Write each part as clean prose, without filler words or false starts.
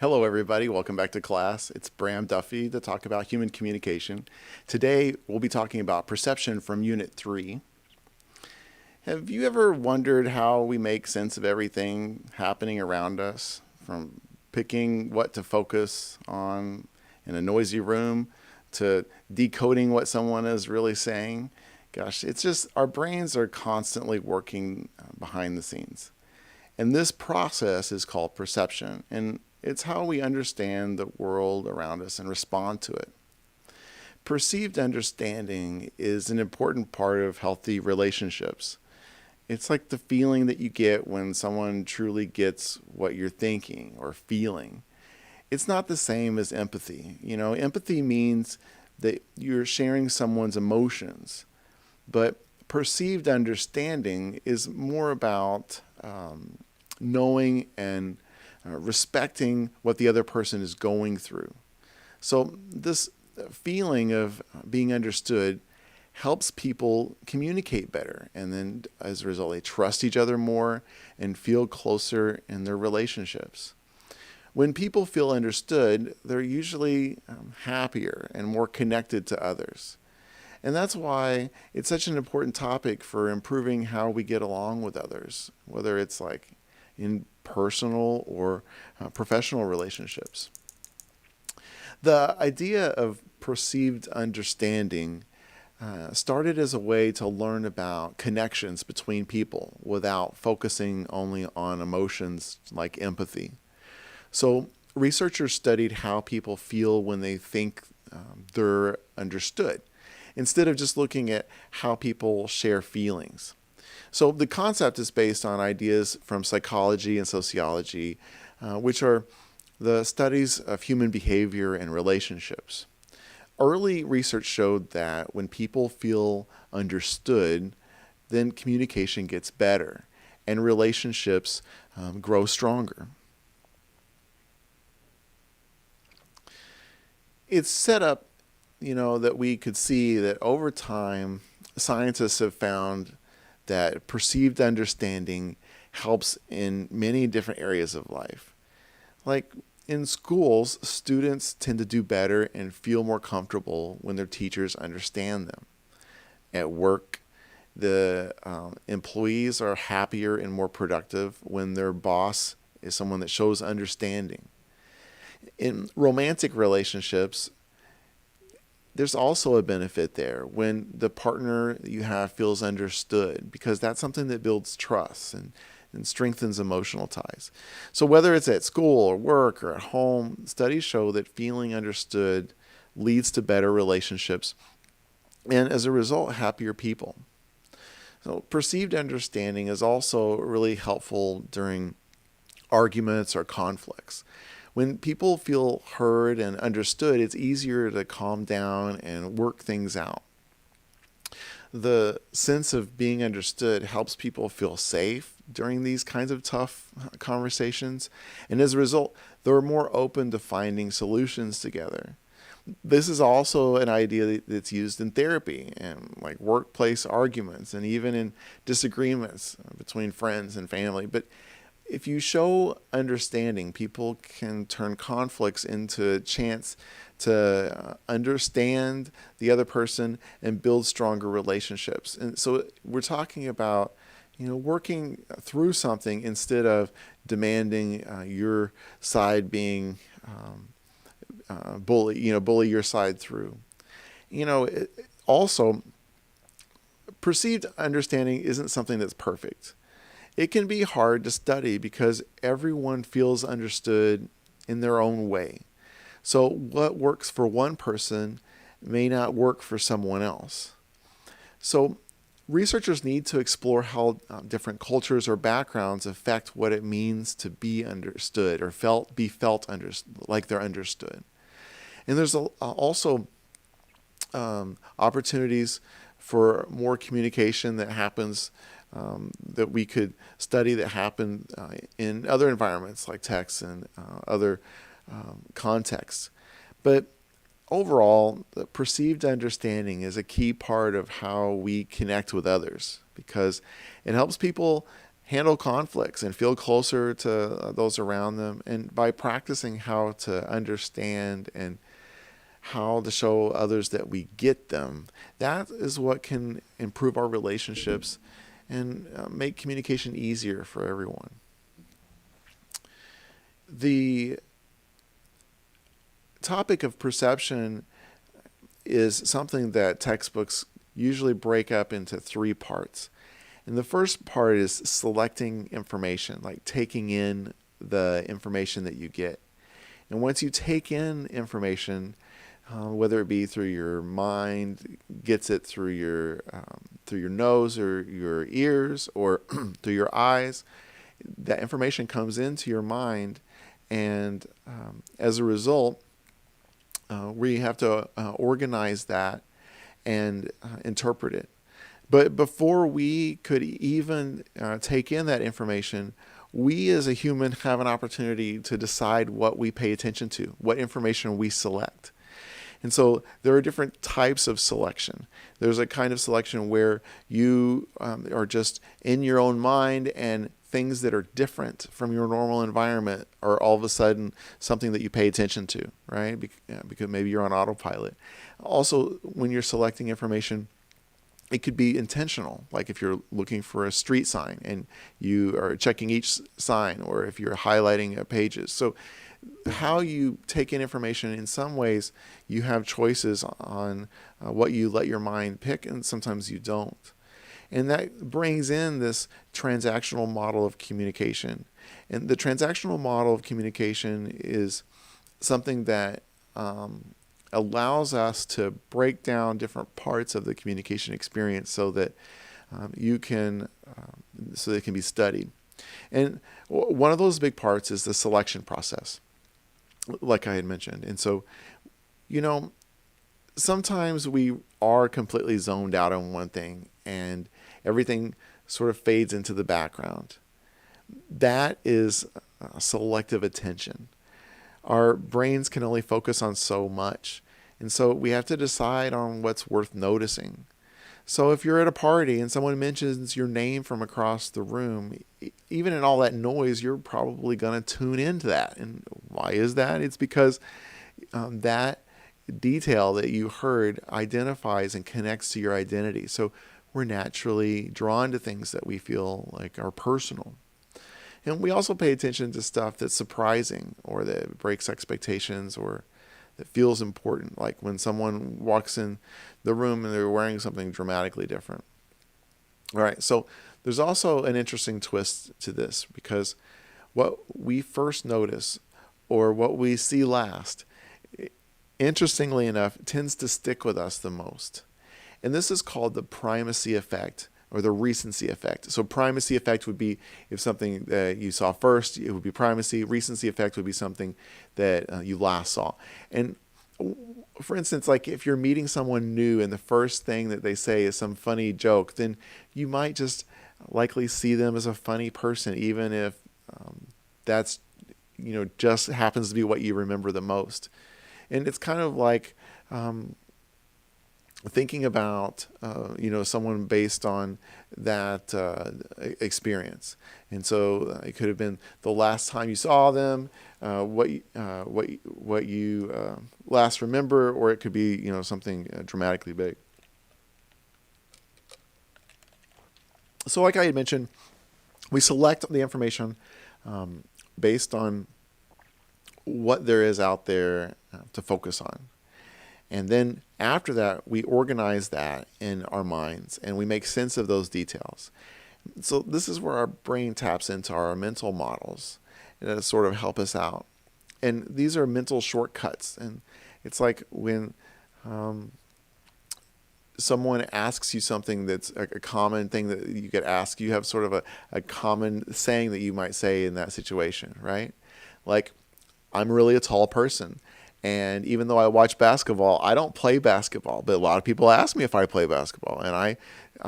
Hello, everybody. Welcome back to class. It's Bram Duffee to talk about human communication. Today, we'll be talking about perception from Unit 3. Have you ever wondered how we make sense of everything happening around us, from picking what to focus on in a noisy room to decoding what someone is really saying? Gosh, it's just our brains are constantly working behind the scenes. And this process is called perception, and it's how we understand the world around us and respond to it. Perceived understanding is an important part of healthy relationships. It's like the feeling that you get when someone truly gets what you're thinking or feeling. It's not the same as empathy. Empathy means that you're sharing someone's emotions, but perceived understanding is more about knowing and respecting what the other person is going through. So, this feeling of being understood helps people communicate better. And then, as a result, they trust each other more and feel closer in their relationships. When people feel understood, they're usually happier and more connected to others. And that's why it's such an important topic for improving how we get along with others, whether it's like in personal or professional relationships. The idea of perceived understanding started as a way to learn about connections between people without focusing only on emotions like empathy. So, researchers studied how people feel when they think they're understood, instead of just looking at how people share feelings. So the concept is based on ideas from psychology and sociology, which are the studies of human behavior and relationships. Early research showed that when people feel understood, then communication gets better and relationships grow stronger. It's set up, that we could see that over time, scientists have found that perceived understanding helps in many different areas of life. Like in schools, students tend to do better and feel more comfortable when their teachers understand them. At work, the employees are happier and more productive when their boss is someone that shows understanding. In romantic relationships, there's also a benefit there when the partner that you have feels understood, because that's something that builds trust and strengthens emotional ties. So whether it's at school or work or at home, studies show that feeling understood leads to better relationships and, as a result, happier people. So perceived understanding is also really helpful during arguments or conflicts. When people feel heard and understood, it's easier to calm down and work things out. The sense of being understood helps people feel safe during these kinds of tough conversations, and as a result, they're more open to finding solutions together. This is also an idea that's used in therapy and like workplace arguments and even in disagreements between friends and family. But if you show understanding, people can turn conflicts into a chance to understand the other person and build stronger relationships. And so we're talking about, working through something instead of demanding your side being bully your side through. Also, perceived understanding isn't something that's perfect. It can be hard to study because everyone feels understood in their own way. So what works for one person may not work for someone else. So researchers need to explore how different cultures or backgrounds affect what it means to be understood or be felt like they're understood. And there's also opportunities for more communication that happens, that we could study, that happen in other environments like text and other contexts. But overall, the perceived understanding is a key part of how we connect with others, because it helps people handle conflicts and feel closer to those around them. And by practicing how to understand and how to show others that we get them, that is what can improve our relationships and make communication easier for everyone. The topic of perception is something that textbooks usually break up into 3 parts. And the first part is selecting information, like taking in the information that you get. And once you take in information, whether it be through your mind, gets it through your nose or your ears or through your eyes, that information comes into your mind, and as a result, we have to organize that and interpret it. But before we could even take in that information, we as a human have an opportunity to decide what we pay attention to, what information we select. And so there are different types of selection. There's a kind of selection where you are just in your own mind, and things that are different from your normal environment are all of a sudden something that you pay attention to, right? Because maybe you're on autopilot. Also, when you're selecting information, it could be intentional, like if you're looking for a street sign and you are checking each sign, or if you're highlighting pages. So how you take in information, in some ways you have choices on what you let your mind pick, and sometimes you don't. And that brings in this transactional model of communication. And the transactional model of communication is something that allows us to break down different parts of the communication experience so that it can be studied. And one of those big parts is the selection process, like I had mentioned. And so, sometimes we are completely zoned out on one thing and everything sort of fades into the background. That is selective attention. Our brains can only focus on so much. And so we have to decide on what's worth noticing. So if you're at a party and someone mentions your name from across the room, even in all that noise, you're probably going to tune into that. And why is that? It's because that detail that you heard identifies and connects to your identity. So we're naturally drawn to things that we feel like are personal. And we also pay attention to stuff that's surprising or that breaks expectations or that feels important, like when someone walks in the room and they're wearing something dramatically different. All right, so there's also an interesting twist to this, because what we first notice or what we see last, interestingly enough, tends to stick with us the most. And this is called the primacy effect, or the recency effect. So primacy effect would be if something that you saw first, it would be primacy. Recency effect would be something that you last saw. And for instance, like if you're meeting someone new and the first thing that they say is some funny joke, then you might just likely see them as a funny person, even if that's just happens to be what you remember the most. And it's kind of like thinking about someone based on that experience. And so it could have been the last time you saw them, what you last remember, or it could be something dramatically big. So like I had mentioned, we select the information based on what there is out there to focus on. And then after that, we organize that in our minds and we make sense of those details. So this is where our brain taps into our mental models to sort of help us out. And these are mental shortcuts. And it's like when someone asks you something that's a common thing that you get asked, you have sort of a common saying that you might say in that situation, right? Like, I'm really a tall person. And even though I watch basketball, I don't play basketball. But a lot of people ask me if I play basketball. And I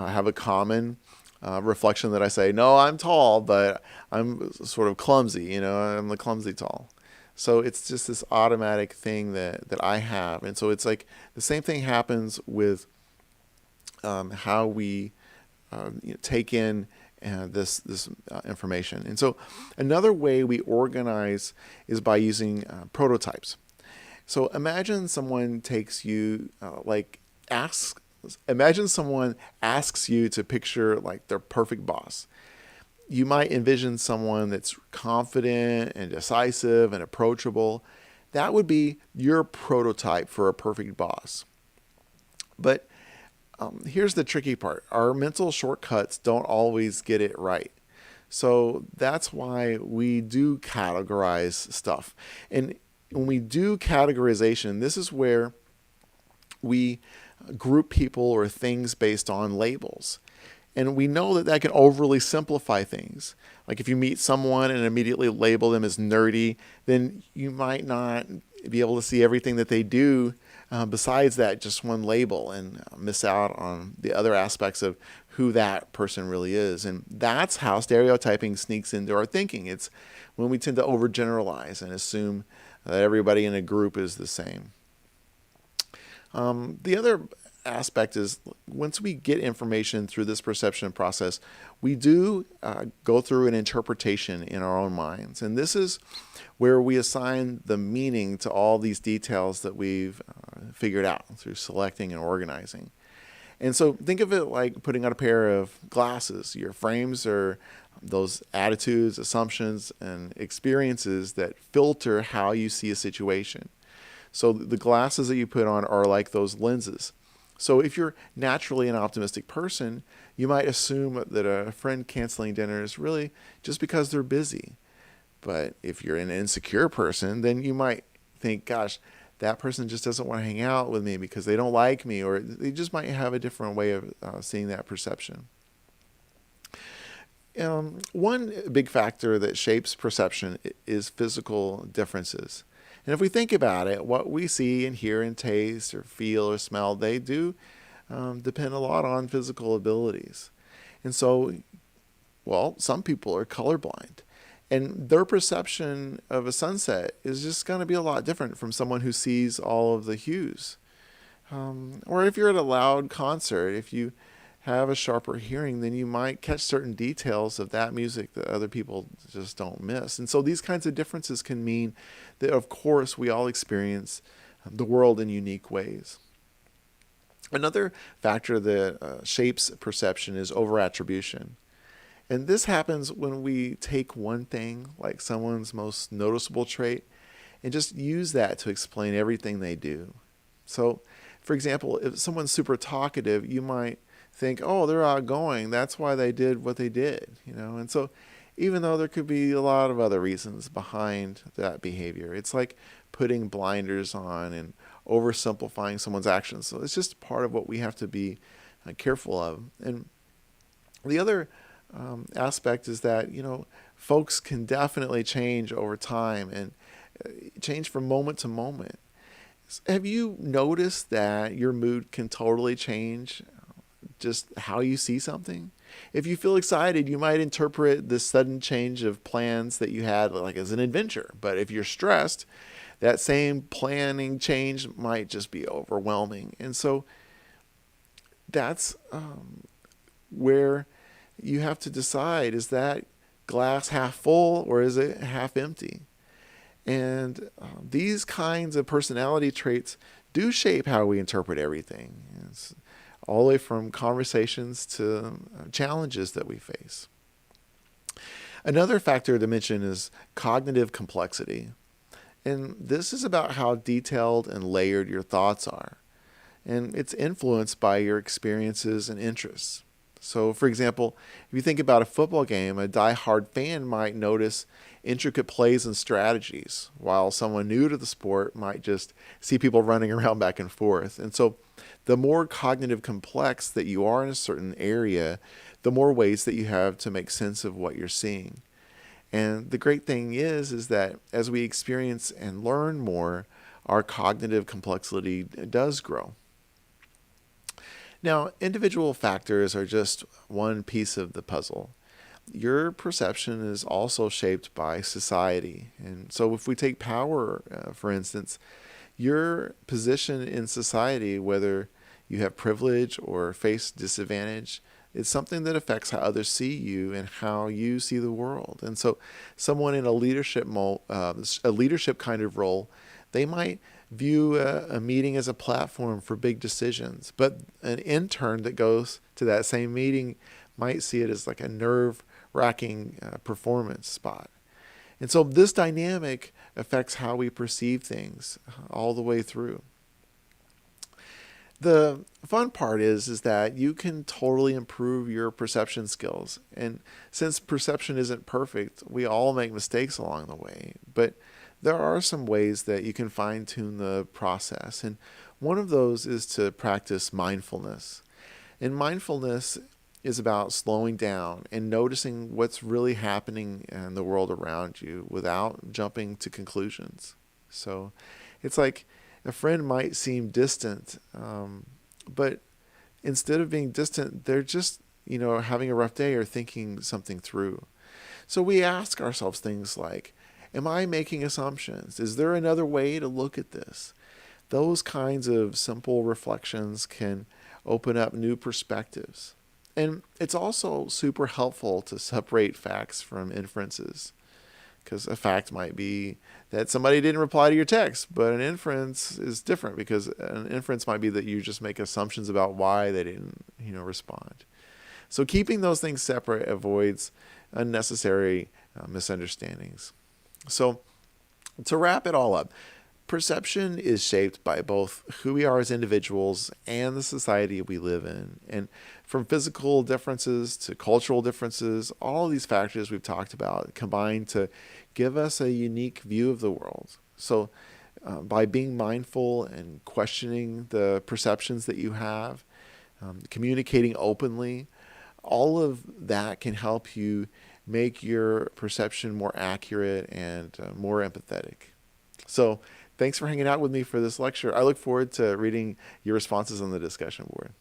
have a common reflection that I say, no, I'm tall, but I'm sort of clumsy. I'm the clumsy tall. So it's just this automatic thing that I have. And so it's like the same thing happens with how we take in this information. And so another way we organize is by using prototypes. So imagine someone takes you imagine someone asks you to picture like their perfect boss. You might envision someone that's confident and decisive and approachable. That would be your prototype for a perfect boss. But here's the tricky part. Our mental shortcuts don't always get it right. So that's why we do categorize stuff. And when we do categorization, this is where we group people or things based on labels. And we know that that can overly simplify things. Like if you meet someone and immediately label them as nerdy, then you might not be able to see everything that they do besides that just one label, and miss out on the other aspects of who that person really is. And that's how stereotyping sneaks into our thinking. It's when we tend to overgeneralize and assume that everybody in a group is the same. The other aspect is once we get information through this perception process, we do go through an interpretation in our own minds. And this is where we assign the meaning to all these details that we've figured out through selecting and organizing. And so think of it like putting on a pair of glasses. Your frames are those attitudes, assumptions, and experiences that filter how you see a situation. So the glasses that you put on are like those lenses. So if you're naturally an optimistic person, you might assume that a friend canceling dinner is really just because they're busy. But if you're an insecure person, then you might think, gosh, that person just doesn't want to hang out with me because they don't like me, or they just might have a different way of seeing that perception. One big factor that shapes perception is physical differences. And if we think about it, what we see and hear and taste or feel or smell, they do depend a lot on physical abilities. And so, well, some people are colorblind, and their perception of a sunset is just going to be a lot different from someone who sees all of the hues. Or if you're at a loud concert, if you have a sharper hearing, then you might catch certain details of that music that other people just don't miss. And so these kinds of differences can mean that, of course, we all experience the world in unique ways. Another factor that shapes perception is overattribution. And this happens when we take one thing, like someone's most noticeable trait, and just use that to explain everything they do. So, for example, if someone's super talkative, you might think, oh, they're outgoing, that's why they did what they did, And so even though there could be a lot of other reasons behind that behavior, it's like putting blinders on and oversimplifying someone's actions. So it's just part of what we have to be careful of. And the other aspect is that, folks can definitely change over time and change from moment to moment. Have you noticed that your mood can totally change just how you see something? If you feel excited, you might interpret this sudden change of plans that you had like as an adventure. But if you're stressed, that same planning change might just be overwhelming. And so that's where you have to decide, is that glass half full or is it half empty? And these kinds of personality traits do shape how we interpret everything. It's all the way from conversations to challenges that we face. Another factor to mention is cognitive complexity. And this is about how detailed and layered your thoughts are. And it's influenced by your experiences and interests. So, for example, if you think about a football game, a die-hard fan might notice intricate plays and strategies, while someone new to the sport might just see people running around back and forth. And so the more cognitive complex that you are in a certain area, the more ways that you have to make sense of what you're seeing. And the great thing is that as we experience and learn more, our cognitive complexity does grow. Now, individual factors are just one piece of the puzzle. Your perception is also shaped by society. And so if we take power, for instance, your position in society, whether you have privilege or face disadvantage, It's something that affects how others see you and how you see the world. And so, someone in a a leadership kind of role, they might view a meeting as a platform for big decisions, but an intern that goes to that same meeting might see it as like a nerve-wracking performance spot. And so, this dynamic affects how we perceive things all the way through. The fun part is that you can totally improve your perception skills. And since perception isn't perfect, we all make mistakes along the way. But there are some ways that you can fine tune the process. And one of those is to practice mindfulness. And mindfulness is about slowing down and noticing what's really happening in the world around you without jumping to conclusions. So it's like a friend might seem distant, but instead of being distant, they're just, having a rough day or thinking something through. So we ask ourselves things like, am I making assumptions? Is there another way to look at this? Those kinds of simple reflections can open up new perspectives. And it's also super helpful to separate facts from inferences. Because a fact might be that somebody didn't reply to your text, but an inference is different, because an inference might be that you just make assumptions about why they didn't, respond. So keeping those things separate avoids unnecessary misunderstandings. So to wrap it all up, perception is shaped by both who we are as individuals and the society we live in. And from physical differences to cultural differences, all of these factors we've talked about combine to give us a unique view of the world. So by being mindful and questioning the perceptions that you have, communicating openly, all of that can help you make your perception more accurate and more empathetic. So thanks for hanging out with me for this lecture. I look forward to reading your responses on the discussion board.